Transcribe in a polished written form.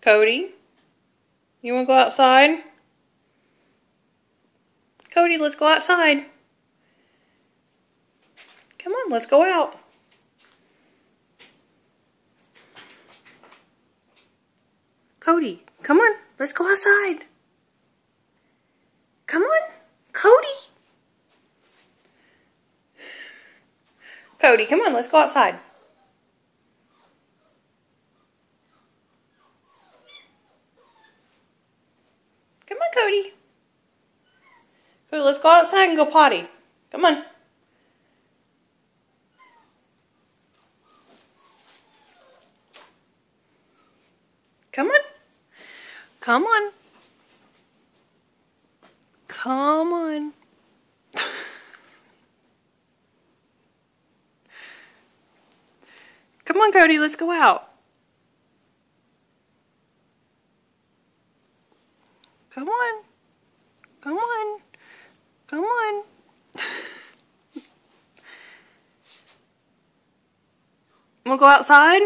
Cody, you want to go outside? Cody, let's go outside. Come on, let's go out. Cody, come on, let's go outside. Come on, Cody. Cody, come on, let's go outside. Come on, Cody. Cody, let's go outside and go potty. Come on. Come on. Come on. Come on. Come on, Cody, let's go out. Come on. Come on. Come on. We'll go outside?